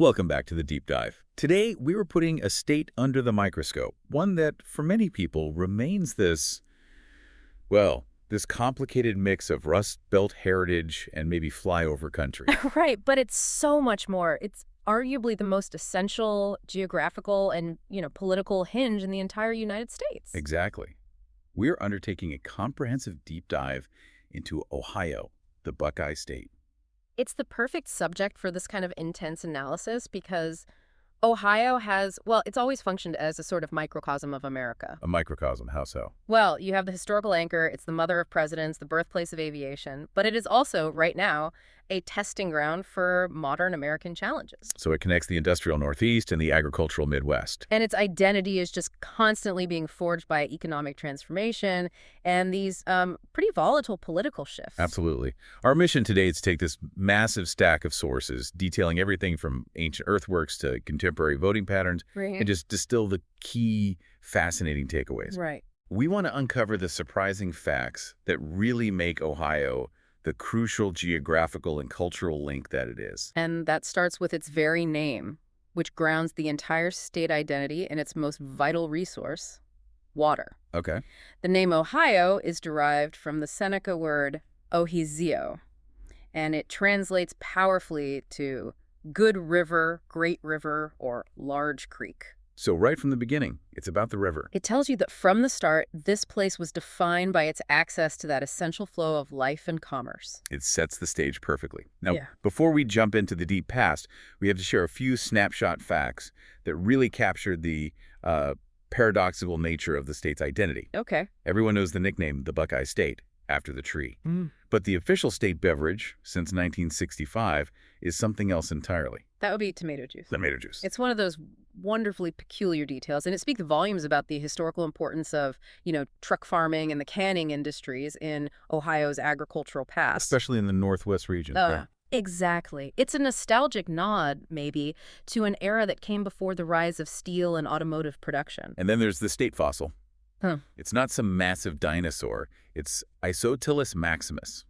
Welcome back to the Deep Dive. Today, we were putting a state under the microscope, one that, for many people, remains this complicated mix of Rust Belt heritage and maybe flyover country. Right, but it's so much more. It's arguably the most essential geographical and, political hinge in the entire United States. Exactly. We're undertaking a comprehensive deep dive into Ohio, the Buckeye State. It's the perfect subject for this kind of intense analysis because Ohio has, well, it's always functioned as a sort of microcosm of America. A microcosm, how so? Well, you have the historical anchor, it's the mother of presidents, the birthplace of aviation, but it is also, right now, a testing ground for modern American challenges. So it connects the industrial Northeast and the agricultural Midwest. And its identity is just constantly being forged by economic transformation and these pretty volatile political shifts. Absolutely. Our mission today is to take this massive stack of sources, detailing everything from ancient earthworks to contemporary voting patterns, Right. and just distill the key fascinating takeaways. Right. We want to uncover the surprising facts that really make Ohio the crucial geographical and cultural link that it is. And that starts with its very name, which grounds the entire state identity in its most vital resource, water. Okay. The name Ohio is derived from the Seneca word ohizio, and it translates powerfully to good river, great river, or large creek. So right from the beginning, it's about the river. It tells you that from the start, this place was defined by its access to that essential flow of life and commerce. It sets the stage perfectly. Now, Yeah. before we jump into the deep past, we have to share a few snapshot facts that really capture the paradoxical nature of the state's identity. Okay. Everyone knows the nickname, the Buckeye State, after the tree. But the official state beverage, since 1965, is something else entirely. That would be tomato juice. Tomato juice. It's one of those wonderfully peculiar details, and it speaks volumes about the historical importance of, truck farming and the canning industries in Ohio's agricultural past. Especially in the Northwest region. Exactly. It's a nostalgic nod, maybe, to an era that came before the rise of steel and automotive production. And then there's the state fossil. Huh. It's not some massive dinosaur. It's Isotylus maximus,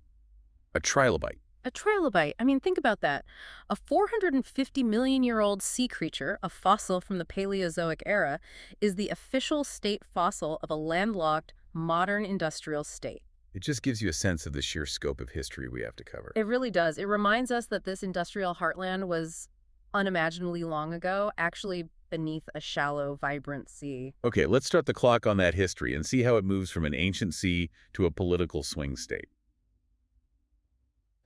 a trilobite. A trilobite. I mean, think about that. A 450-million-year-old sea creature, a fossil from the Paleozoic era, is the official state fossil of a landlocked, modern industrial state. It just gives you a sense of the sheer scope of history we have to cover. It really does. It reminds us that this industrial heartland was unimaginably long ago, actually beneath a shallow, vibrant sea. Okay, let's start the clock on that history and see how it moves from an ancient sea to a political swing state.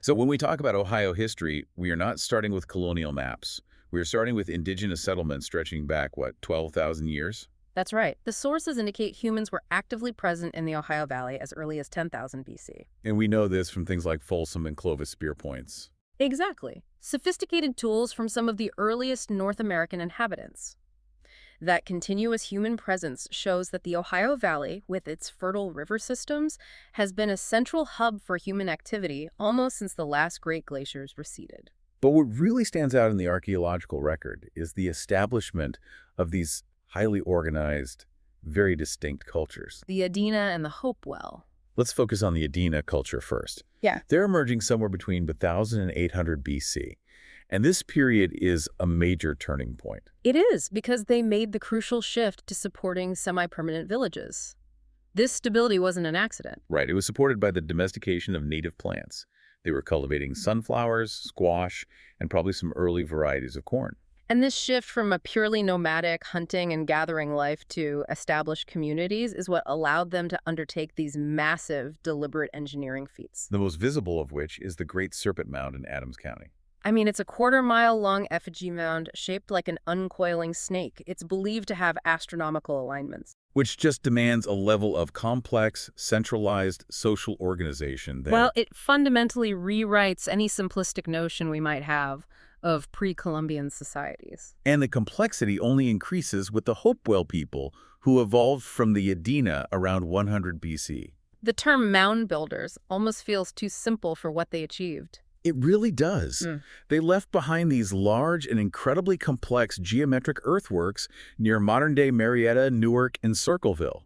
So when we talk about Ohio history, we are not starting with colonial maps. We are starting with indigenous settlements stretching back, 12,000 years? That's right. The sources indicate humans were actively present in the Ohio Valley as early as 10,000 BC. And we know this from things like Folsom and Clovis spear points. Exactly. Sophisticated tools from some of the earliest North American inhabitants. That continuous human presence shows that the Ohio Valley, with its fertile river systems, has been a central hub for human activity almost since the last great glaciers receded. But what really stands out in the archaeological record is the establishment of these highly organized, very distinct cultures. The Adena and the Hopewell. Let's focus on the Adena culture first. Yeah. They're emerging somewhere between 1000 and 800 BC. And this period is a major turning point. It is, because they made the crucial shift to supporting semi-permanent villages. This stability wasn't an accident. Right. It was supported by the domestication of native plants. They were cultivating sunflowers, squash, and probably some early varieties of corn. And this shift from a purely nomadic hunting and gathering life to established communities is what allowed them to undertake these massive, deliberate engineering feats. The most visible of which is the Great Serpent Mound in Adams County. I mean, it's a quarter-mile-long effigy mound shaped like an uncoiling snake. It's believed to have astronomical alignments. Which just demands a level of complex, centralized social organization that... Well, it fundamentally rewrites any simplistic notion we might have of pre-Columbian societies. And the complexity only increases with the Hopewell people who evolved from the Adena around 100 BC. The term mound builders almost feels too simple for what they achieved. It really does. They left behind these large and incredibly complex geometric earthworks near modern-day Marietta, Newark, and Circleville.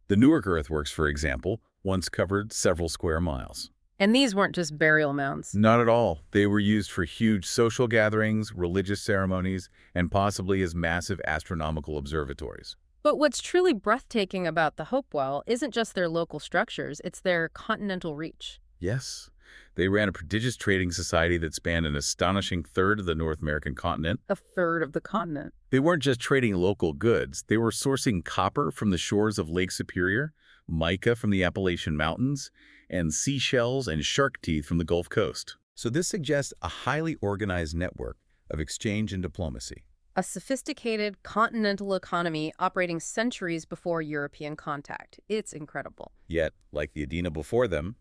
The Newark earthworks, for example, once covered several square miles. And these weren't just burial mounds. Not at all. They were used for huge social gatherings, religious ceremonies, and possibly as massive astronomical observatories. But what's truly breathtaking about the Hopewell isn't just their local structures, it's their continental reach. Yes, they ran a prodigious trading society that spanned an astonishing third of the North American continent. A third of the continent. They weren't just trading local goods. They were sourcing copper from the shores of Lake Superior, mica from the Appalachian Mountains, and seashells and shark teeth from the Gulf Coast. So this suggests a highly organized network of exchange and diplomacy. A sophisticated continental economy operating centuries before European contact. It's incredible. Yet, like the Adena before them,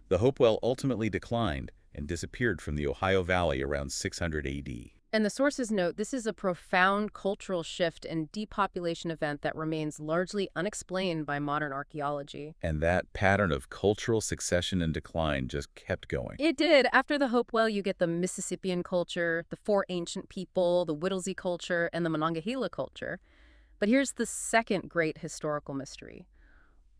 the Hopewell ultimately declined and disappeared from the Ohio Valley around 600 AD. And the sources note this is a profound cultural shift and depopulation event that remains largely unexplained by modern archaeology. And that pattern of cultural succession and decline just kept going. It did. After the Hopewell, you get the Mississippian culture, the Four Ancient People, the Whittlesey culture, and the Monongahela culture. But here's the second great historical mystery.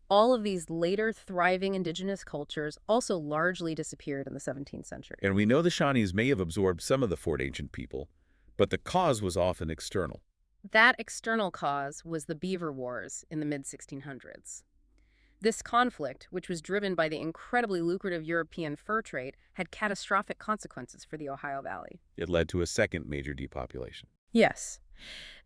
All of these later thriving indigenous cultures also largely disappeared in the 17th century. And we know the Shawnees may have absorbed some of the Fort Ancient people, but the cause was often external. That external cause was the Beaver Wars in the mid-1600s. This conflict, which was driven by the incredibly lucrative European fur trade, had catastrophic consequences for the Ohio Valley. It led to a second major depopulation. Yes.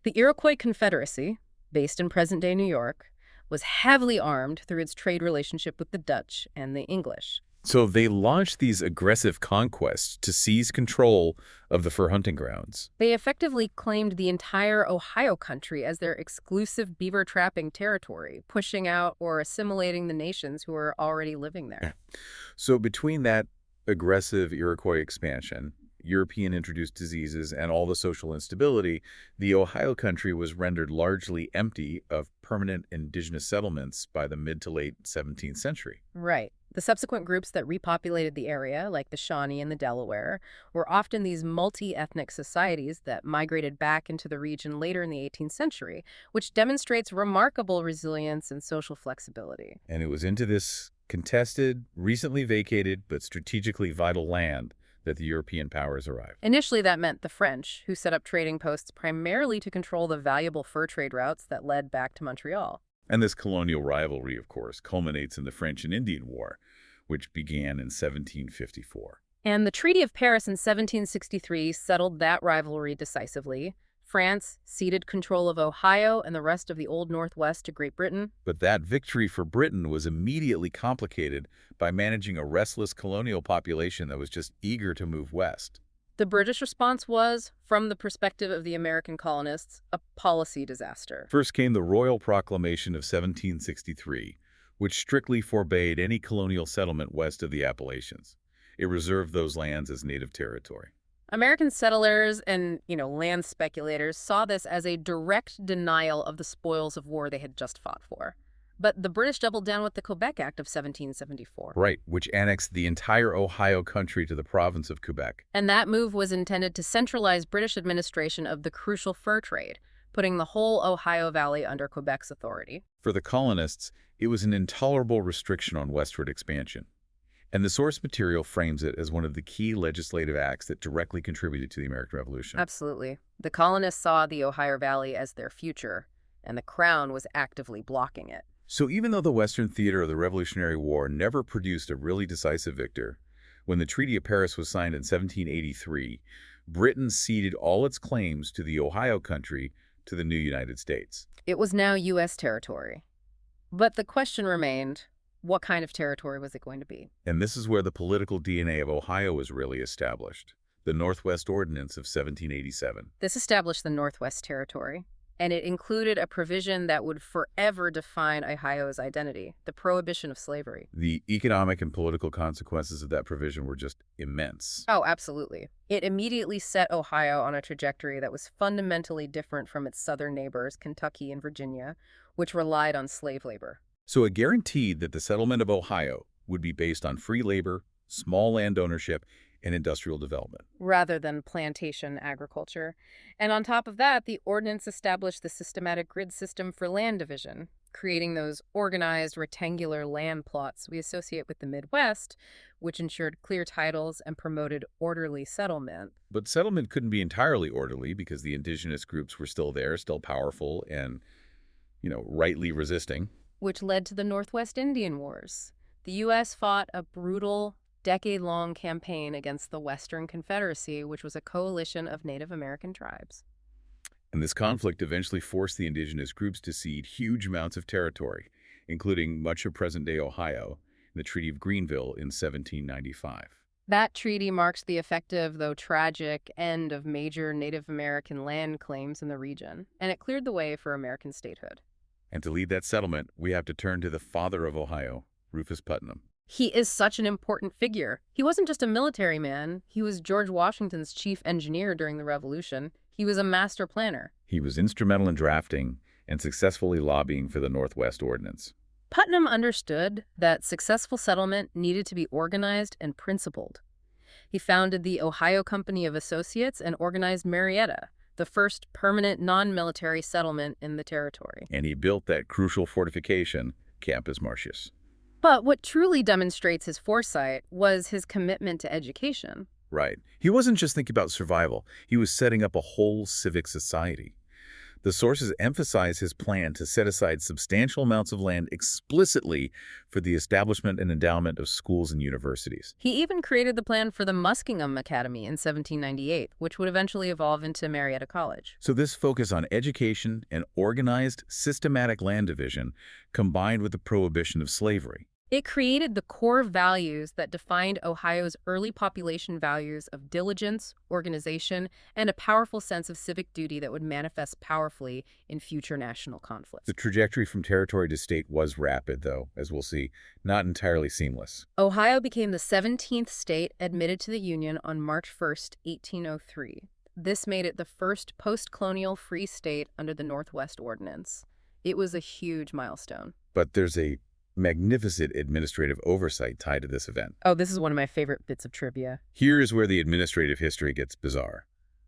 The Iroquois Confederacy, based in present-day New York, was heavily armed through its trade relationship with the Dutch and the English. So they launched these aggressive conquests to seize control of the fur hunting grounds. They effectively claimed the entire Ohio country as their exclusive beaver trapping territory, pushing out or assimilating the nations who were already living there. So between that aggressive Iroquois expansion, European-introduced diseases, and all the social instability, the Ohio country was rendered largely empty of permanent indigenous settlements by the mid to late 17th century. Right. The subsequent groups that repopulated the area, like the Shawnee and the Delaware, were often these multi-ethnic societies that migrated back into the region later in the 18th century, which demonstrates remarkable resilience and social flexibility. And it was into this contested, recently vacated, but strategically vital land that the European powers arrived. Initially, that meant the French, who set up trading posts primarily to control the valuable fur trade routes that led back to Montreal. And this colonial rivalry, of course, culminates in the French and Indian War, which began in 1754. And the Treaty of Paris in 1763 settled that rivalry decisively. France ceded control of Ohio and the rest of the Old Northwest to Great Britain. But that victory for Britain was immediately complicated by managing a restless colonial population that was just eager to move west. The British response was, from the perspective of the American colonists, a policy disaster. First came the Royal Proclamation of 1763, which strictly forbade any colonial settlement west of the Appalachians. It reserved those lands as native territory. American settlers and, land speculators saw this as a direct denial of the spoils of war they had just fought for. But the British doubled down with the Quebec Act of 1774. Right, which annexed the entire Ohio country to the province of Quebec. And that move was intended to centralize British administration of the crucial fur trade, putting the whole Ohio Valley under Quebec's authority. For the colonists, it was an intolerable restriction on westward expansion. And the source material frames it as one of the key legislative acts that directly contributed to the American Revolution. Absolutely. The colonists saw the Ohio Valley as their future, and the Crown was actively blocking it. So even though the Western theater of the Revolutionary War never produced a really decisive victor, when the Treaty of Paris was signed in 1783, Britain ceded all its claims to the Ohio country to the new United States. It was now U.S. territory. But the question remained, what kind of territory was it going to be? And this is where the political DNA of Ohio was really established. The Northwest Ordinance of 1787. This established the Northwest Territory, and it included a provision that would forever define Ohio's identity, the prohibition of slavery. The economic and political consequences of that provision were just immense. Oh, absolutely. It immediately set Ohio on a trajectory that was fundamentally different from its southern neighbors, Kentucky and Virginia, which relied on slave labor. So it guaranteed that the settlement of Ohio would be based on free labor, small land ownership, and industrial development. Rather than plantation agriculture. And on top of that, the ordinance established the systematic grid system for land division. creating those organized rectangular land plots we associate with the Midwest, which ensured clear titles and promoted orderly settlement. But settlement couldn't be entirely orderly because the indigenous groups were still there, still powerful and, rightly resisting. Which led to the Northwest Indian Wars. The U.S. fought a brutal, decade-long campaign against the Western Confederacy, which was a coalition of Native American tribes. And this conflict eventually forced the indigenous groups to cede huge amounts of territory, including much of present-day Ohio, in the Treaty of Greenville in 1795. That treaty marked the effective, though tragic, end of major Native American land claims in the region, and it cleared the way for American statehood. And to lead that settlement, we have to turn to the father of Ohio, Rufus Putnam. He is such an important figure. He wasn't just a military man. He was George Washington's chief engineer during the Revolution. He was a master planner. He was instrumental in drafting and successfully lobbying for the Northwest Ordinance. Putnam understood that successful settlement needed to be organized and principled. He founded the Ohio Company of Associates and organized Marietta, the first permanent non-military settlement in the territory. And he built that crucial fortification, Campus Martius. But what truly demonstrates his foresight was his commitment to education. Right. He wasn't just thinking about survival. He was setting up a whole civic society. The sources emphasize his plan to set aside substantial amounts of land explicitly for the establishment and endowment of schools and universities. He even created the plan for the Muskingum Academy in 1798, which would eventually evolve into Marietta College. So this focus on education and organized, systematic land division combined with the prohibition of slavery. It created the core values that defined Ohio's early population values of diligence, organization, and a powerful sense of civic duty that would manifest powerfully in future national conflicts. The trajectory from territory to state was rapid, though, as we'll see, not entirely seamless. Ohio became the 17th state admitted to the Union on March 1st, 1803. This made it the first post-colonial free state under the Northwest Ordinance. It was a huge milestone. But there's a magnificent administrative oversight tied to this event. Oh, this is one of my favorite bits of trivia. Here's where the administrative history gets bizarre.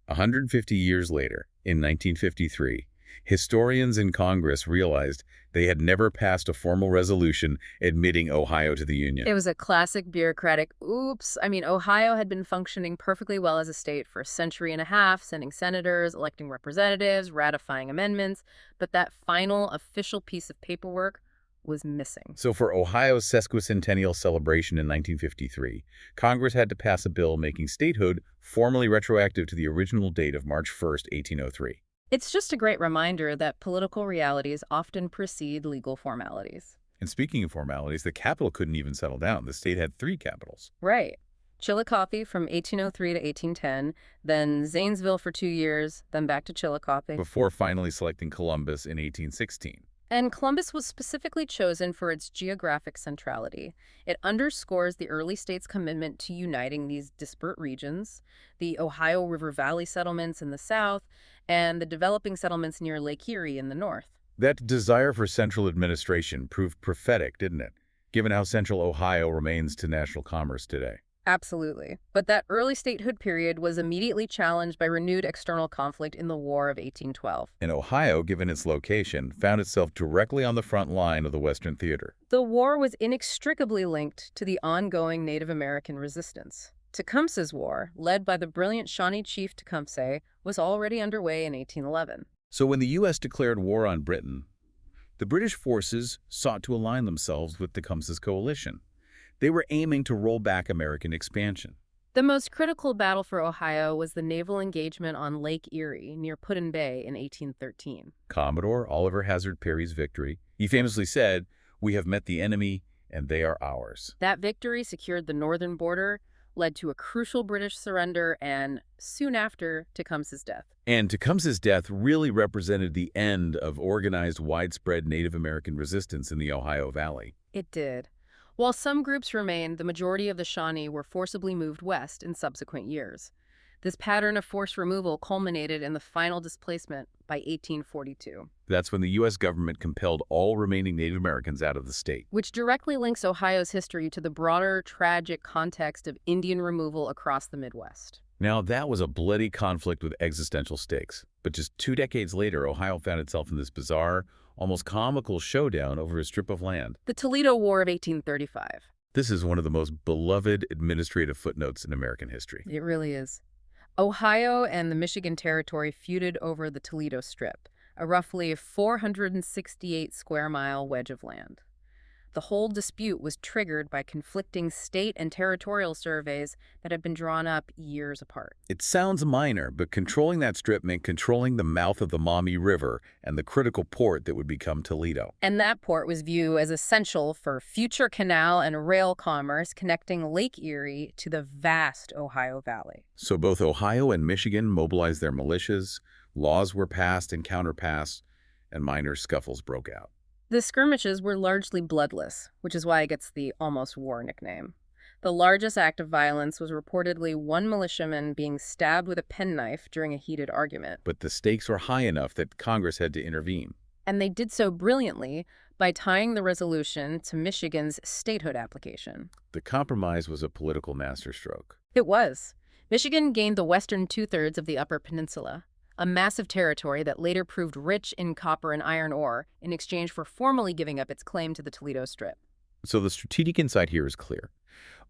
150 years later, in 1953, historians in Congress realized they had never passed a formal resolution admitting Ohio to the Union. It was a classic bureaucratic oops. Ohio had been functioning perfectly well as a state for a century and a half, sending senators, electing representatives, ratifying amendments, but that final official piece of paperwork was missing. So for Ohio's sesquicentennial celebration in 1953, Congress had to pass a bill making statehood formally retroactive to the original date of March 1st, 1803. It's just a great reminder that political realities often precede legal formalities. And speaking of formalities, the capital couldn't even settle down. The state had 3 capitals. Right. Chillicothe from 1803 to 1810, then Zanesville for 2 years, then back to Chillicothe. Before finally selecting Columbus in 1816. And Columbus was specifically chosen for its geographic centrality. It underscores the early state's commitment to uniting these disparate regions, the Ohio River Valley settlements in the south, and the developing settlements near Lake Erie in the north. That desire for central administration proved prophetic, didn't it? Given how central Ohio remains to national commerce today. Absolutely. But that early statehood period was immediately challenged by renewed external conflict in the War of 1812. And Ohio, given its location, found itself directly on the front line of the Western theater. The war was inextricably linked to the ongoing Native American resistance. Tecumseh's War, led by the brilliant Shawnee chief Tecumseh, was already underway in 1811. So when the U.S. declared war on Britain, the British forces sought to align themselves with Tecumseh's coalition. They were aiming to roll back American expansion. The most critical battle for Ohio was the naval engagement on Lake Erie near Put-in Bay in 1813. Commodore Oliver Hazard Perry's victory. He famously said, "We have met the enemy, and they are ours." That victory secured the northern border, led to a crucial British surrender, and soon after, Tecumseh's death. And Tecumseh's death really represented the end of organized, widespread Native American resistance in the Ohio Valley. It did. While some groups remained, the majority of the Shawnee were forcibly moved west in subsequent years. This pattern of forced removal culminated in the final displacement by 1842. That's when the U.S. government compelled all remaining Native Americans out of the state. Which directly links Ohio's history to the broader, tragic context of Indian removal across the Midwest. Now, that was a bloody conflict with existential stakes. But just 2 decades later, Ohio found itself in this bizarre, almost comical showdown over a strip of land. The Toledo War of 1835. This is one of the most beloved administrative footnotes in American history. It really is. Ohio and the Michigan Territory feuded over the Toledo Strip, a roughly 468-square-mile wedge of land. The whole dispute was triggered by conflicting state and territorial surveys that had been drawn up years apart. It sounds minor, but controlling that strip meant controlling the mouth of the Maumee River and the critical port that would become Toledo. And that port was viewed as essential for future canal and rail commerce connecting Lake Erie to the vast Ohio Valley. So both Ohio and Michigan mobilized their militias, laws were passed and counterpassed, and minor scuffles broke out. The skirmishes were largely bloodless, which is why it gets the almost war nickname. The largest act of violence was reportedly one militiaman being stabbed with a penknife during a heated argument. But the stakes were high enough that Congress had to intervene. And they did so brilliantly by tying the resolution to Michigan's statehood application. The compromise was a political masterstroke. It was. Michigan gained the western two-thirds of the Upper Peninsula, a massive territory that later proved rich in copper and iron ore in exchange for formally giving up its claim to the Toledo Strip. So the strategic insight here is clear.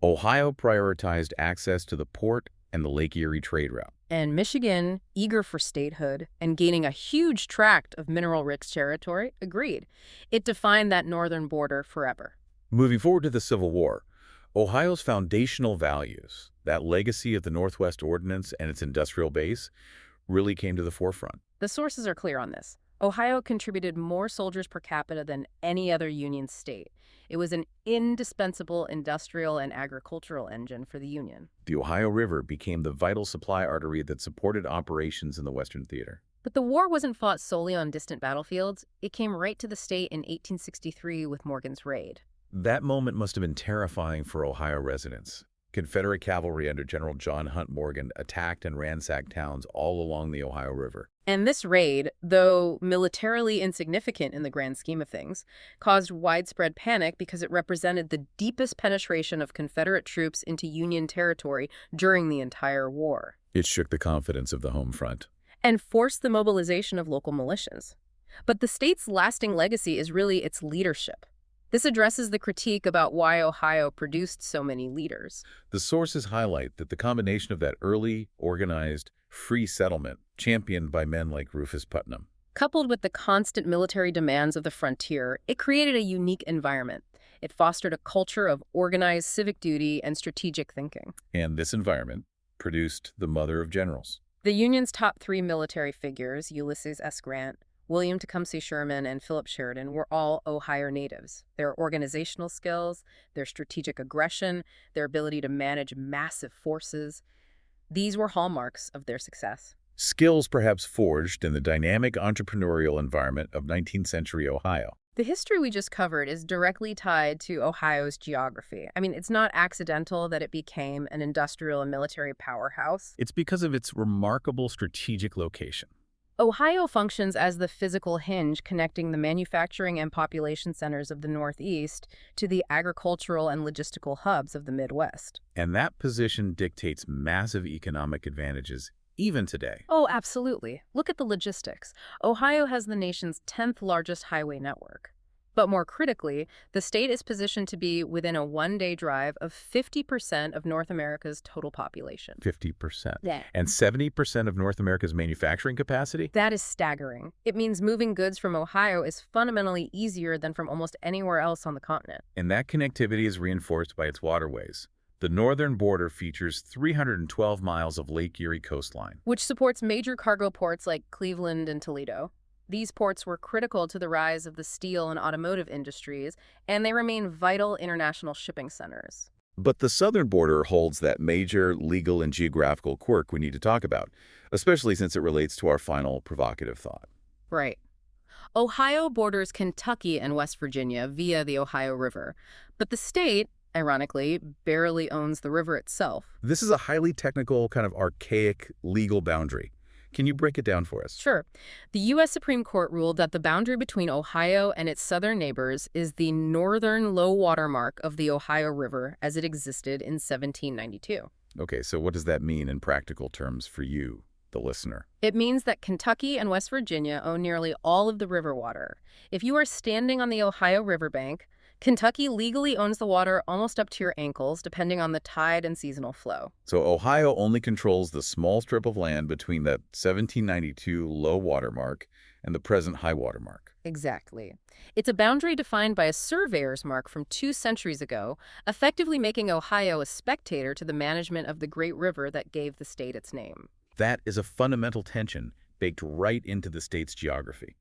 Ohio prioritized access to the port and the Lake Erie trade route. And Michigan, eager for statehood and gaining a huge tract of mineral-rich territory, agreed. It defined that northern border forever. Moving forward to the Civil War, Ohio's foundational values, that legacy of the Northwest Ordinance and its industrial base, really came to the forefront. The sources are clear on this. Ohio contributed more soldiers per capita than any other Union state. It was an indispensable industrial and agricultural engine for the Union. The Ohio River became the vital supply artery that supported operations in the Western Theater. But the war wasn't fought solely on distant battlefields. It came right to the state in 1863 with Morgan's raid. That moment must have been terrifying for Ohio residents. Confederate cavalry under General John Hunt Morgan attacked and ransacked towns all along the Ohio River. And this raid, though militarily insignificant in the grand scheme of things, caused widespread panic because it represented the deepest penetration of Confederate troops into Union territory during the entire war. It shook the confidence of the home front. And forced the mobilization of local militias. But the state's lasting legacy is really its leadership. This addresses the critique about why Ohio produced so many leaders. The sources highlight that the combination of that early, organized, free settlement, championed by men like Rufus Putnam, coupled with the constant military demands of the frontier, it created a unique environment. It fostered a culture of organized civic duty and strategic thinking. And this environment produced the mother of generals. The Union's top three military figures, Ulysses S. Grant, William Tecumseh Sherman, and Philip Sheridan, were all Ohio natives. Their organizational skills, their strategic aggression, their ability to manage massive forces, these were hallmarks of their success. Skills perhaps forged in the dynamic entrepreneurial environment of 19th century Ohio. The history we just covered is directly tied to Ohio's geography. I mean, it's not accidental that it became an industrial and military powerhouse. It's because of its remarkable strategic location. Ohio functions as the physical hinge connecting the manufacturing and population centers of the Northeast to the agricultural and logistical hubs of the Midwest. And that position dictates massive economic advantages even today. Oh, absolutely. Look at the logistics. Ohio has the nation's 10th largest highway network. But more critically, the state is positioned to be within a one-day drive of 50% of North America's total population. 50%. Yeah. And 70% of North America's manufacturing capacity? That is staggering. It means moving goods from Ohio is fundamentally easier than from almost anywhere else on the continent. And that connectivity is reinforced by its waterways. The northern border features 312 miles of Lake Erie coastline, which supports major cargo ports like Cleveland and Toledo. These ports were critical to the rise of the steel and automotive industries, and they remain vital international shipping centers. But the southern border holds that major legal and geographical quirk we need to talk about, especially since it relates to our final provocative thought. Right. Ohio borders Kentucky and West Virginia via the Ohio River, but the state, ironically, barely owns the river itself. This is a highly technical, kind of archaic legal boundary. Can you break it down for us? Sure. The U.S. Supreme Court ruled that the boundary between Ohio and its southern neighbors is the northern low water mark of the Ohio River as it existed in 1792. Okay, so what does that mean in practical terms for you, the listener? It means that Kentucky and West Virginia own nearly all of the river water. If you are standing on the Ohio riverbank, Kentucky legally owns the water almost up to your ankles, depending on the tide and seasonal flow. So Ohio only controls the small strip of land between that 1792 low water mark and the present high water mark. Exactly. It's a boundary defined by a surveyor's mark from 2 centuries ago, effectively making Ohio a spectator to the management of the great river that gave the state its name. That is a fundamental tension baked right into the state's geography.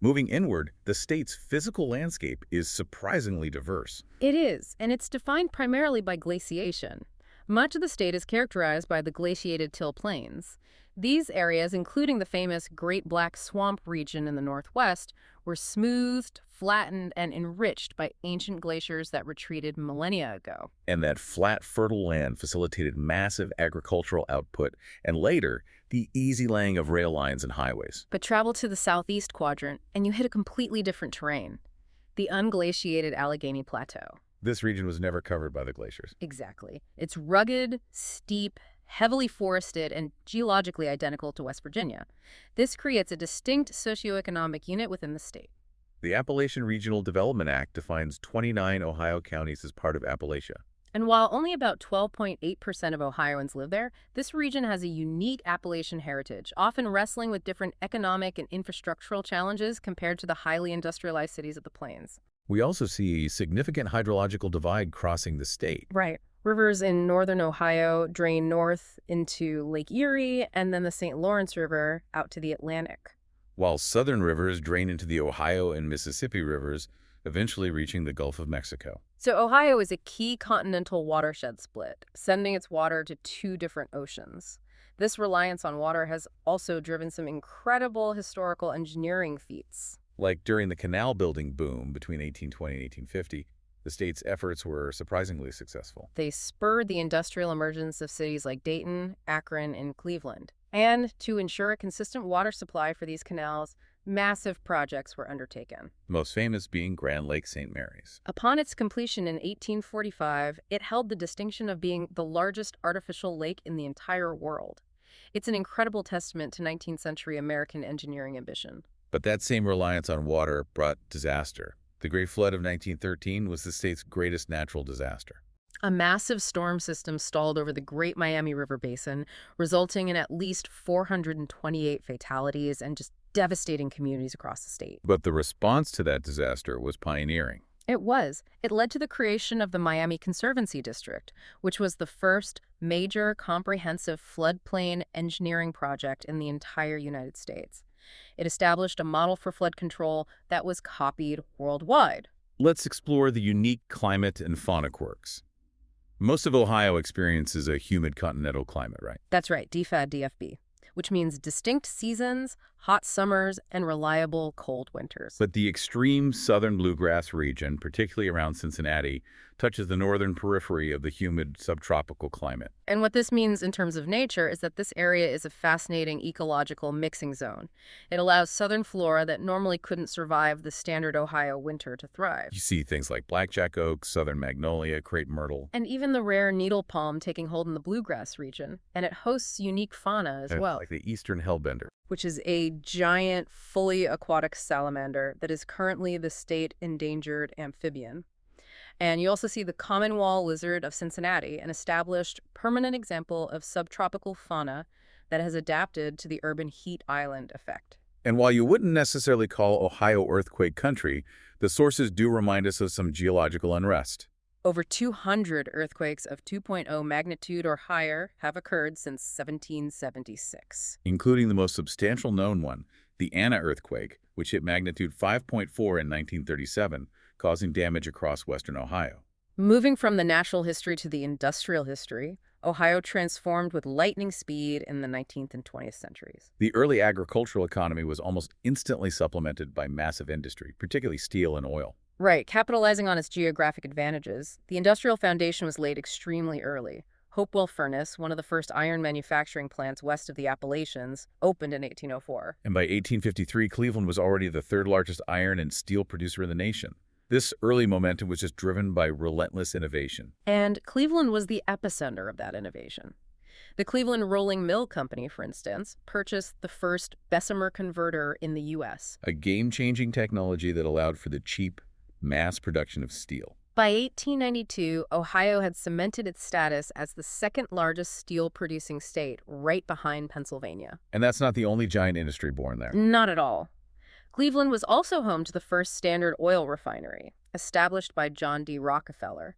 Moving inward, the state's physical landscape is surprisingly diverse. It is, and it's defined primarily by glaciation. Much of the state is characterized by the glaciated till plains. These areas, including the famous Great Black Swamp region in the northwest, were smoothed, flattened, and enriched by ancient glaciers that retreated millennia ago. And that flat, fertile land facilitated massive agricultural output and later, the easy laying of rail lines and highways. But travel to the southeast quadrant, and you hit a completely different terrain, the unglaciated Allegheny Plateau. This region was never covered by the glaciers. Exactly. It's rugged, steep, heavily forested, and geologically identical to West Virginia. This creates a distinct socioeconomic unit within the state. The Appalachian Regional Development Act defines 29 Ohio counties as part of Appalachia. And while only about 12.8% of Ohioans live there, this region has a unique Appalachian heritage, often wrestling with different economic and infrastructural challenges compared to the highly industrialized cities of the plains. We also see a significant hydrological divide crossing the state. Right. Rivers in northern Ohio drain north into Lake Erie and then the St. Lawrence River out to the Atlantic, While southern rivers drain into the Ohio and Mississippi rivers, eventually reaching the Gulf of Mexico. So Ohio is a key continental watershed split, sending its water to 2 different oceans. This reliance on water has also driven some incredible historical engineering feats. Like during the canal building boom between 1820 and 1850, the state's efforts were surprisingly successful. They spurred the industrial emergence of cities like Dayton, Akron, and Cleveland. And to ensure a consistent water supply for these canals, massive projects were undertaken. Most famous being Grand Lake St. Mary's. Upon its completion in 1845, it held the distinction of being the largest artificial lake in the entire world. It's an incredible testament to 19th century American engineering ambition. But that same reliance on water brought disaster. The Great Flood of 1913 was the state's greatest natural disaster. A massive storm system stalled over the Great Miami River Basin, resulting in at least 428 fatalities and just devastating communities across the state. But the response to that disaster was pioneering. It was. It led to the creation of the Miami Conservancy District, which was the first major comprehensive floodplain engineering project in the entire United States. It established a model for flood control that was copied worldwide. Let's explore the unique climate and fauna quirks. Most of Ohio experiences a humid continental climate, right? That's right, DFAD, DFB, which means distinct seasons, hot summers, and reliable cold winters. But the extreme southern bluegrass region, particularly around Cincinnati, touches the northern periphery of the humid subtropical climate. And what this means in terms of nature is that this area is a fascinating ecological mixing zone. It allows southern flora that normally couldn't survive the standard Ohio winter to thrive. You see things like blackjack oak, southern magnolia, crepe myrtle. And even the rare needle palm taking hold in the bluegrass region. And it hosts unique fauna as well. Like the eastern hellbender. Which is a giant, fully aquatic salamander that is currently the state endangered amphibian. And you also see the common wall lizard of Cincinnati, an established permanent example of subtropical fauna that has adapted to the urban heat island effect. And while you wouldn't necessarily call Ohio earthquake country, the sources do remind us of some geological unrest. Over 200 earthquakes of 2.0 magnitude or higher have occurred since 1776. Including the most substantial known one, the Anna earthquake, which hit magnitude 5.4 in 1937, causing damage across western Ohio. Moving from the natural history to the industrial history, Ohio transformed with lightning speed in the 19th and 20th centuries. The early agricultural economy was almost instantly supplemented by massive industry, particularly steel and oil. Right, capitalizing on its geographic advantages, the industrial foundation was laid extremely early. Hopewell Furnace, one of the first iron manufacturing plants west of the Appalachians, opened in 1804. And by 1853, Cleveland was already the third largest iron and steel producer in the nation. This early momentum was just driven by relentless innovation. And Cleveland was the epicenter of that innovation. The Cleveland Rolling Mill Company, for instance, purchased the first Bessemer converter in the U.S. A game-changing technology that allowed for the cheap mass production of steel. By 1892, Ohio had cemented its status as the second largest steel-producing state, right behind Pennsylvania. And that's not the only giant industry born there. Not at all. Cleveland was also home to the first Standard Oil refinery, established by John D. Rockefeller.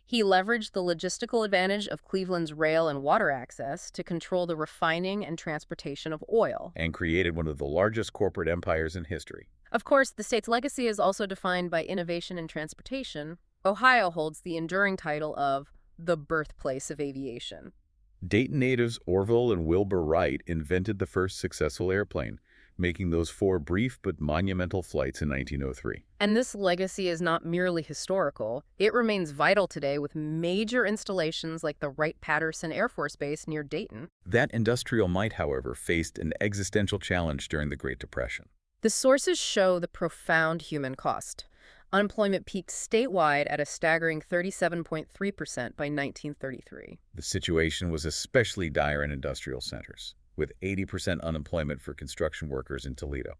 He leveraged the logistical advantage of Cleveland's rail and water access to control the refining and transportation of oil. And created one of the largest corporate empires in history. Of course, the state's legacy is also defined by innovation in transportation. Ohio holds the enduring title of the birthplace of aviation. Dayton natives Orville and Wilbur Wright invented the first successful airplane, making those 4 brief but monumental flights in 1903. And this legacy is not merely historical. It remains vital today with major installations like the Wright-Patterson Air Force Base near Dayton. That industrial might, however, faced an existential challenge during the Great Depression. The sources show the profound human cost. Unemployment peaked statewide at a staggering 37.3% by 1933. The situation was especially dire in industrial centers, with 80% unemployment for construction workers in Toledo.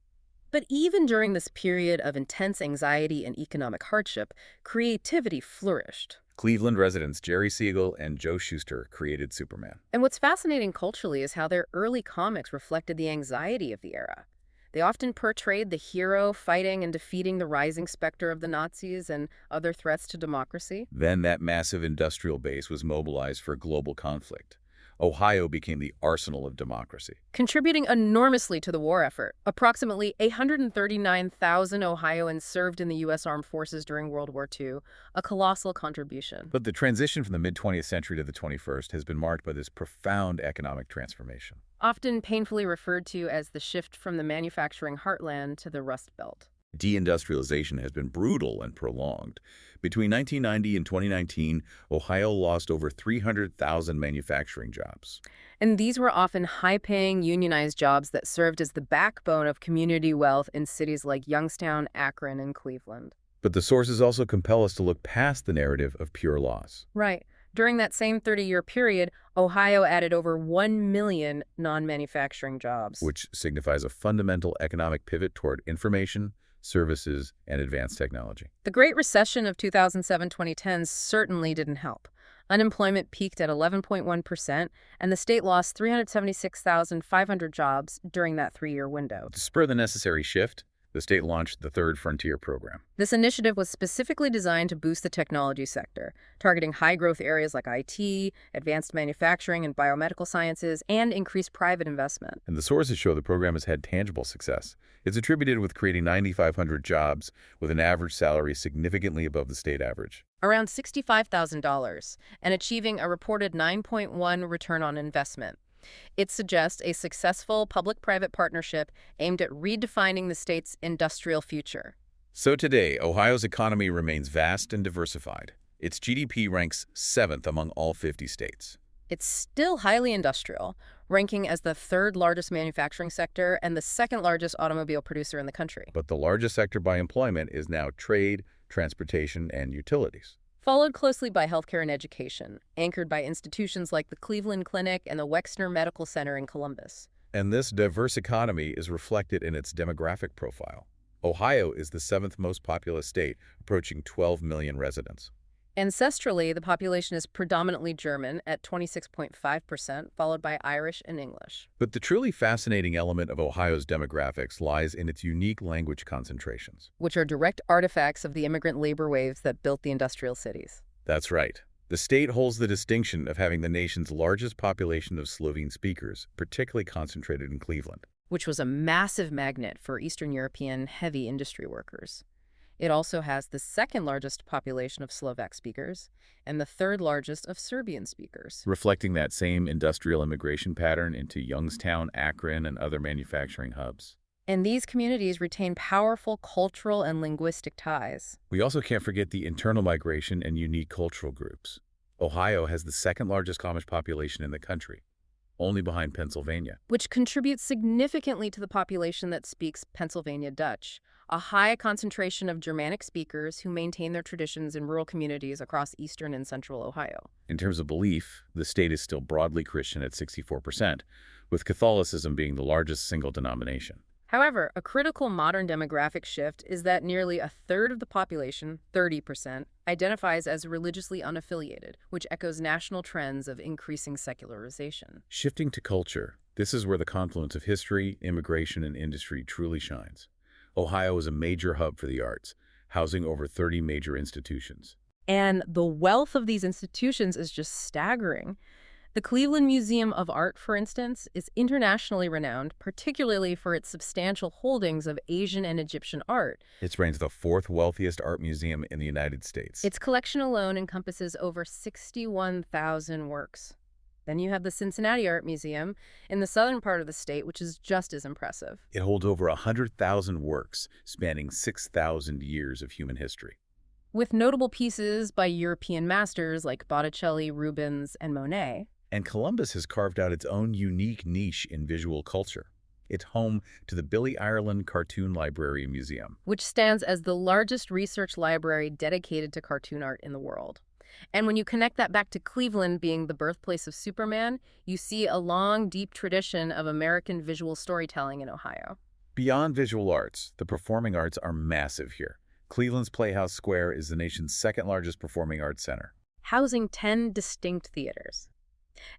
But even during this period of intense anxiety and economic hardship, creativity flourished. Cleveland residents Jerry Siegel and Joe Shuster created Superman. And what's fascinating culturally is how their early comics reflected the anxiety of the era. They often portrayed the hero fighting and defeating the rising specter of the Nazis and other threats to democracy. Then that massive industrial base was mobilized for global conflict. Ohio became the arsenal of democracy. Contributing enormously to the war effort. Approximately 839,000 Ohioans served in the U.S. Armed Forces during World War II, a colossal contribution. But the transition from the mid-20th century to the 21st has been marked by this profound economic transformation. Often painfully referred to as the shift from the manufacturing heartland to the Rust Belt. Deindustrialization has been brutal and prolonged. Between 1990 and 2019, Ohio lost over 300,000 manufacturing jobs. And these were often high-paying, unionized jobs that served as the backbone of community wealth in cities like Youngstown, Akron, and Cleveland. But the sources also compel us to look past the narrative of pure loss. Right. During that same 30-year period, Ohio added over 1 million non-manufacturing jobs. Which signifies a fundamental economic pivot toward information, services, and advanced technology. The Great Recession of 2007-2010 certainly didn't help. Unemployment peaked at 11.1%, and the state lost 376,500 jobs during that 3-year window. To spur the necessary shift, the state launched the Third Frontier program. This initiative was specifically designed to boost the technology sector, targeting high-growth areas like IT, advanced manufacturing and biomedical sciences, and increased private investment. And the sources show the program has had tangible success. It's attributed with creating 9,500 jobs with an average salary significantly above the state average. Around $65,000, and achieving a reported 9.1 return on investment. It suggests a successful public-private partnership aimed at redefining the state's industrial future. So today, Ohio's economy remains vast and diversified. Its GDP ranks 7th among all 50 states. It's still highly industrial, ranking as the 3rd largest manufacturing sector and the 2nd largest automobile producer in the country. But the largest sector by employment is now trade, transportation, and utilities. Followed closely by healthcare and education, anchored by institutions like the Cleveland Clinic and the Wexner Medical Center in Columbus. And this diverse economy is reflected in its demographic profile. Ohio is the 7th most populous state, approaching 12 million residents. Ancestrally, the population is predominantly German at 26.5%, followed by Irish and English. But the truly fascinating element of Ohio's demographics lies in its unique language concentrations. Which are direct artifacts of the immigrant labor waves that built the industrial cities. That's right. The state holds the distinction of having the nation's largest population of Slovene speakers, particularly concentrated in Cleveland. Which was a massive magnet for Eastern European heavy industry workers. It also has the 2nd largest population of Slovak speakers and the 3rd largest of Serbian speakers. Reflecting that same industrial immigration pattern into Youngstown, Akron, and other manufacturing hubs. And these communities retain powerful cultural and linguistic ties. We also can't forget the internal migration and unique cultural groups. Ohio has the 2nd largest Amish population in the country. only behind Pennsylvania. which contributes significantly to the population that speaks Pennsylvania Dutch, a high concentration of Germanic speakers who maintain their traditions in rural communities across eastern and central Ohio. In terms of belief, the state is still broadly Christian at 64%, with Catholicism being the largest single denomination. However, a critical modern demographic shift is that nearly a third of the population, 30%, identifies as religiously unaffiliated, which echoes national trends of increasing secularization. Shifting to culture, this is where the confluence of history, immigration, and industry truly shines. Ohio is a major hub for the arts, housing over 30 major institutions. And the wealth of these institutions is just staggering. The Cleveland Museum of Art, for instance, is internationally renowned, particularly for its substantial holdings of Asian and Egyptian art. It's ranked the fourth wealthiest art museum in the United States. Its collection alone encompasses over 61,000 works. Then you have the Cincinnati Art Museum in the southern part of the state, which is just as impressive. It holds over 100,000 works spanning 6,000 years of human history. With notable pieces by European masters like Botticelli, Rubens, and Monet. And Columbus has carved out its own unique niche in visual culture. It's home to the Billy Ireland Cartoon Library and Museum, which stands as the largest research library dedicated to cartoon art in the world. And when you connect that back to Cleveland being the birthplace of Superman, you see a long, deep tradition of American visual storytelling in Ohio. Beyond visual arts, the performing arts are massive here. Cleveland's Playhouse Square is the nation's second-largest performing arts center, housing 10 distinct theaters.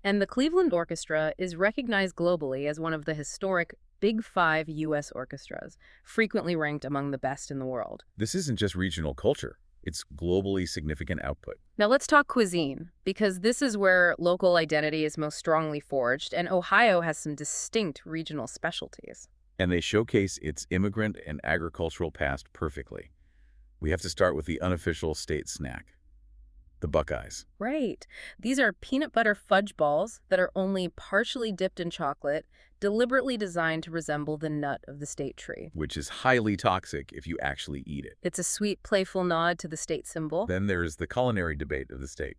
And the Cleveland Orchestra is recognized globally as one of the historic Big Five U.S. orchestras, frequently ranked among the best in the world. This isn't just regional culture. It's globally significant output. Now let's talk cuisine, because this is where local identity is most strongly forged, and Ohio has some distinct regional specialties. And they showcase its immigrant and agricultural past perfectly. We have to start with the unofficial state snack. The Buckeyes. Right. These are peanut butter fudge balls that are only partially dipped in chocolate, deliberately designed to resemble the nut of the state tree. Which is highly toxic if you actually eat it. It's a sweet, playful nod to the state symbol. Then there is the culinary debate of the state.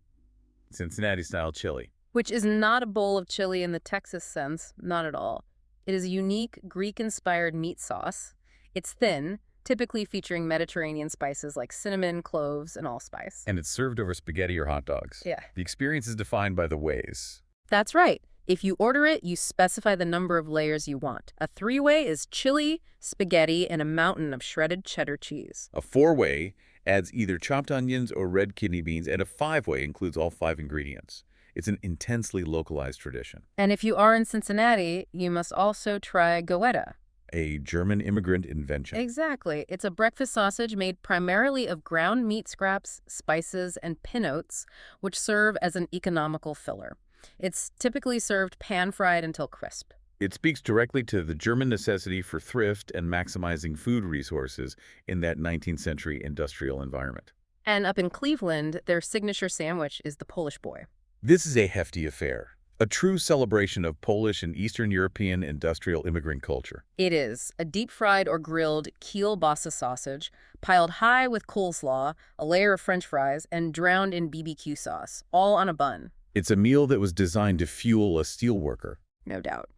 Cincinnati-style chili. Which is not a bowl of chili in the Texas sense, not at all. It is a unique Greek-inspired meat sauce. It's thin, typically featuring Mediterranean spices like cinnamon, cloves, and allspice. And it's served over spaghetti or hot dogs. Yeah. The experience is defined by the ways. That's right. If you order it, you specify the number of layers you want. A 3-way is chili, spaghetti, and a mountain of shredded cheddar cheese. A 4-way adds either chopped onions or red kidney beans, and a 5-way includes all 5 ingredients. It's an intensely localized tradition. And if you are in Cincinnati, you must also try goetta. A German immigrant invention. Exactly. It's a breakfast sausage made primarily of ground meat scraps, spices, and pin oats, which serve as an economical filler. It's typically served pan-fried until crisp. It speaks directly to the German necessity for thrift and maximizing food resources in that 19th century industrial environment. And up in Cleveland, their signature sandwich is the Polish boy. This is a hefty affair. A true celebration of Polish and Eastern European industrial immigrant culture. It is a deep-fried or grilled kielbasa sausage, piled high with coleslaw, a layer of French fries, and drowned in BBQ sauce, all on a bun. It's a meal that was designed to fuel a steelworker. No doubt.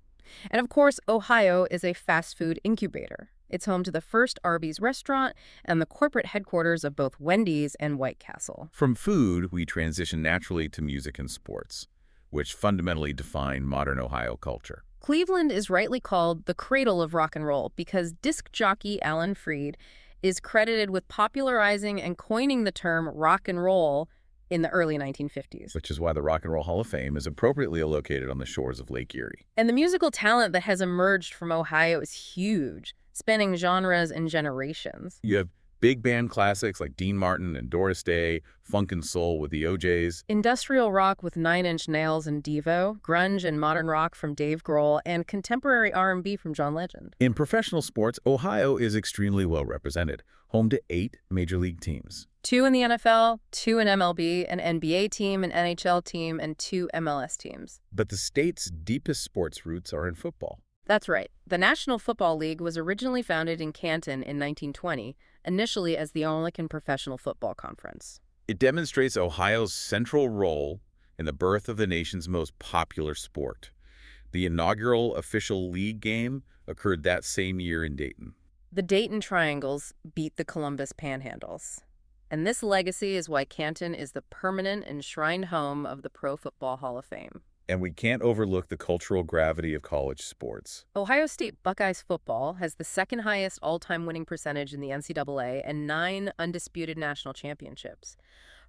And of course, Ohio is a fast food incubator. It's home to the first Arby's restaurant and the corporate headquarters of both Wendy's and White Castle. From food, we transition naturally to music and sports, which fundamentally define modern Ohio culture. Cleveland is rightly called the cradle of rock and roll because disc jockey Alan Freed is credited with popularizing and coining the term rock and roll in the early 1950s. Which is why the Rock and Roll Hall of Fame is appropriately located on the shores of Lake Erie. And the musical talent that has emerged from Ohio is huge, spanning genres and generations. You have big band classics like Dean Martin and Doris Day, funk and soul with the OJs, industrial rock with Nine Inch Nails and Devo, grunge and modern rock from Dave Grohl, and contemporary R&B from John Legend. In professional sports, Ohio is extremely well represented, home to 8 major league teams. 2 in the NFL, 2 in MLB, an NBA team, an NHL team, and 2 MLS teams. But the state's deepest sports roots are in football. That's right. The National Football League was originally founded in Canton in 1920, initially as the Anglican Professional Football Conference. It demonstrates Ohio's central role in the birth of the nation's most popular sport. The inaugural official league game occurred that same year in Dayton. The Dayton Triangles beat the Columbus Panhandles. And this legacy is why Canton is the permanent enshrined home of the Pro Football Hall of Fame. And we can't overlook the cultural gravity of college sports. Ohio State Buckeyes football has the second highest all-time winning percentage in the NCAA and 9 undisputed national championships.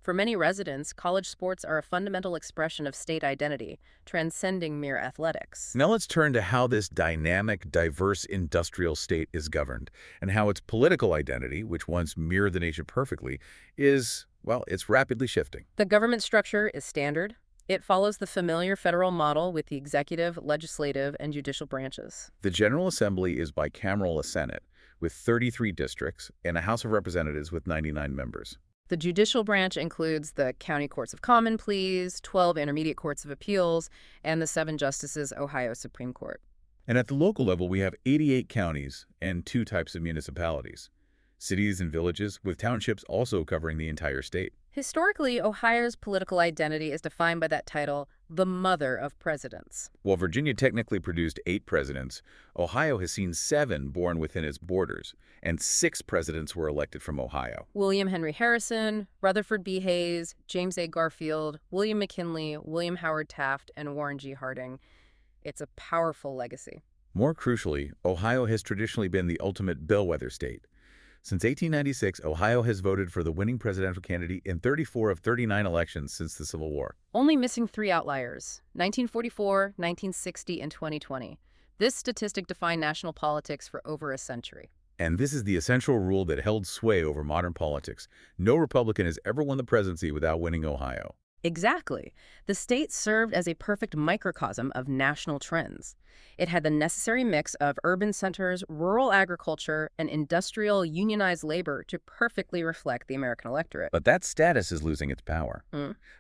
For many residents, college sports are a fundamental expression of state identity, transcending mere athletics. Now let's turn to how this dynamic, diverse industrial state is governed, and how its political identity, which once mirrored the nation perfectly, it's rapidly shifting. The government structure is standard. It follows the familiar federal model with the executive, legislative, and judicial branches. The General Assembly is bicameral a Senate, with 33 districts, and a House of Representatives with 99 members. The judicial branch includes the county courts of common pleas, 12 intermediate courts of appeals, and the 7 justices Ohio Supreme Court. And at the local level, we have 88 counties and 2 types of municipalities, cities and villages, with townships also covering the entire state. Historically, Ohio's political identity is defined by that title, the mother of presidents. While Virginia technically produced 8 presidents, Ohio has seen 7 born within its borders, and 6 presidents were elected from Ohio. William Henry Harrison, Rutherford B. Hayes, James A. Garfield, William McKinley, William Howard Taft, and Warren G. Harding. It's a powerful legacy. More crucially, Ohio has traditionally been the ultimate bellwether state. Since 1896, Ohio has voted for the winning presidential candidate in 34 of 39 elections since the Civil War. Only missing 3 outliers, 1944, 1960, and 2020. This statistic defined national politics for over a century. And this is the essential rule that held sway over modern politics. No Republican has ever won the presidency without winning Ohio. Exactly. The state served as a perfect microcosm of national trends. It had the necessary mix of urban centers, rural agriculture, and industrial unionized labor to perfectly reflect the American electorate. But that status is losing its power.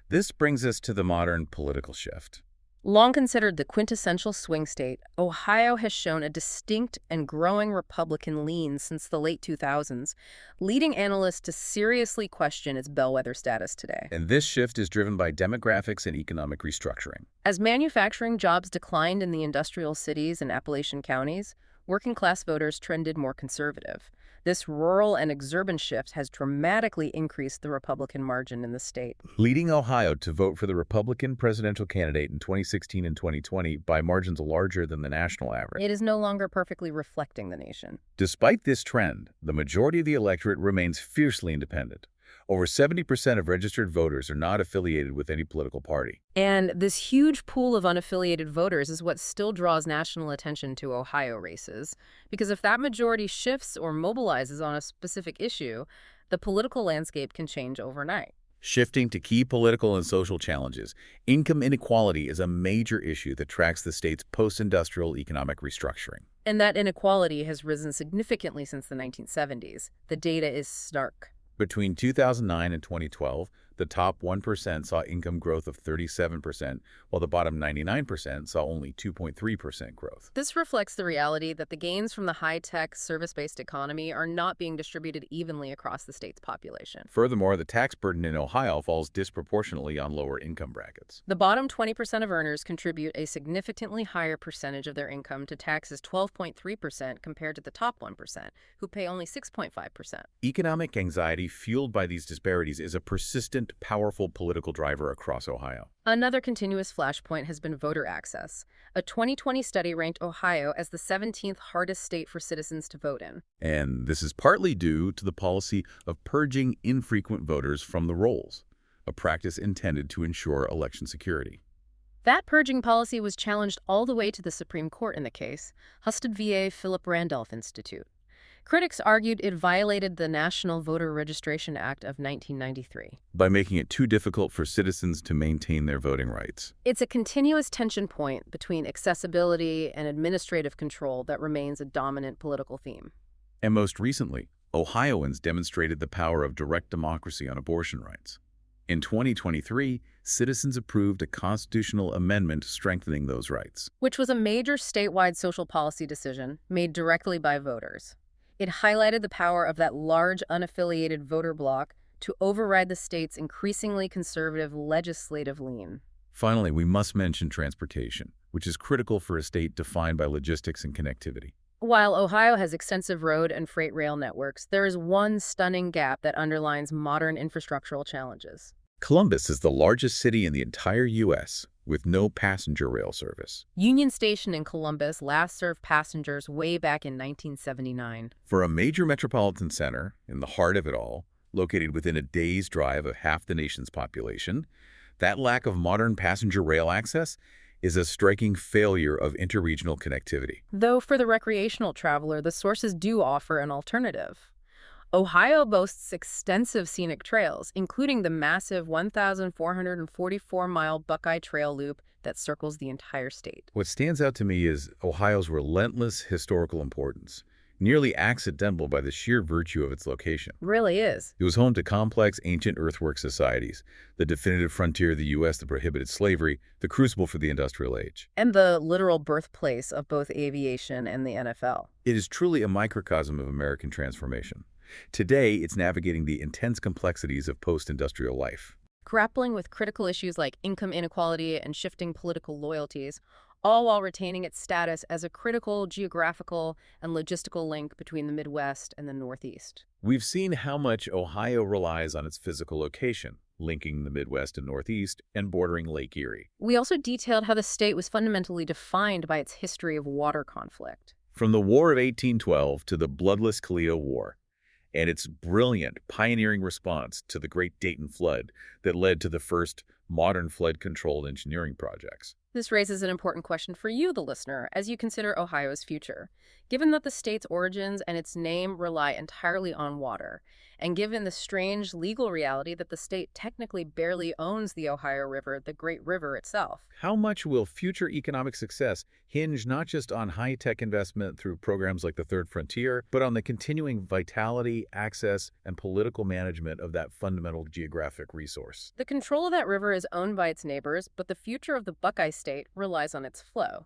This brings us to the modern political shift. Long considered the quintessential swing state, Ohio has shown a distinct and growing Republican lean since the late 2000s, leading analysts to seriously question its bellwether status today. And this shift is driven by demographics and economic restructuring. As manufacturing jobs declined in the industrial cities and Appalachian counties, working-class voters trended more conservative. This rural and exurban shift has dramatically increased the Republican margin in the state, leading Ohio to vote for the Republican presidential candidate in 2016 and 2020 by margins larger than the national average. It is no longer perfectly reflecting the nation. Despite this trend, the majority of the electorate remains fiercely independent. Over 70% of registered voters are not affiliated with any political party. And this huge pool of unaffiliated voters is what still draws national attention to Ohio races, because if that majority shifts or mobilizes on a specific issue, the political landscape can change overnight. Shifting to key political and social challenges, income inequality is a major issue that tracks the state's post-industrial economic restructuring. And that inequality has risen significantly since the 1970s. The data is stark. Between 2009 and 2012, the top 1% saw income growth of 37%, while the bottom 99% saw only 2.3% growth. This reflects the reality that the gains from the high-tech, service-based economy are not being distributed evenly across the state's population. Furthermore, the tax burden in Ohio falls disproportionately on lower income brackets. The bottom 20% of earners contribute a significantly higher percentage of their income to taxes, 12.3%, compared to the top 1%, who pay only 6.5%. Economic anxiety fueled by these disparities is a persistent, powerful political driver across Ohio. Another continuous flashpoint has been voter access. A 2020 study ranked Ohio as the 17th hardest state for citizens to vote in. And this is partly due to the policy of purging infrequent voters from the rolls, a practice intended to ensure election security. That purging policy was challenged all the way to the Supreme Court in the case, Husted v. Philip Randolph Institute. Critics argued it violated the National Voter Registration Act of 1993 by making it too difficult for citizens to maintain their voting rights. It's a continuous tension point between accessibility and administrative control that remains a dominant political theme. And most recently, Ohioans demonstrated the power of direct democracy on abortion rights. In 2023, citizens approved a constitutional amendment strengthening those rights, which was a major statewide social policy decision made directly by voters. It highlighted the power of that large unaffiliated voter bloc to override the state's increasingly conservative legislative lean. Finally, we must mention transportation. which is critical for a state defined by logistics and connectivity. While Ohio has extensive road and freight rail networks, there is one stunning gap that underlines modern infrastructural challenges. Columbus is the largest city in the entire U.S., with no passenger rail service. Union Station in Columbus last served passengers way back in 1979. For a major metropolitan center, in the heart of it all, located within a day's drive of half the nation's population, that lack of modern passenger rail access is a striking failure of interregional connectivity. Though for the recreational traveler, the sources do offer an alternative. Ohio boasts extensive scenic trails, including the massive 1,444-mile Buckeye Trail Loop that circles the entire state. What stands out to me is Ohio's relentless historical importance, nearly accidental by the sheer virtue of its location. Really is. It was home to complex ancient earthwork societies, the definitive frontier of the U.S. that prohibited slavery, the crucible for the industrial age. And the literal birthplace of both aviation and the NFL. It is truly a microcosm of American transformation. Today, it's navigating the intense complexities of post-industrial life. Grappling with critical issues like income inequality and shifting political loyalties, all while retaining its status as a critical geographical and logistical link between the Midwest and the Northeast. We've seen how much Ohio relies on its physical location, linking the Midwest and Northeast and bordering Lake Erie. We also detailed how the state was fundamentally defined by its history of water conflict. From the War of 1812 to the bloodless Toledo War, and its brilliant, pioneering response to the Great Dayton Flood that led to the first modern flood-controlled engineering projects. This raises an important question for you, the listener, as you consider Ohio's future. Given that the state's origins and its name rely entirely on water, and given the strange legal reality that the state technically barely owns the Ohio River, the Great River itself. How much will future economic success hinge not just on high-tech investment through programs like the Third Frontier, but on the continuing vitality, access, and political management of that fundamental geographic resource? The control of that river is owned by its neighbors, but the future of the Buckeye State relies on its flow.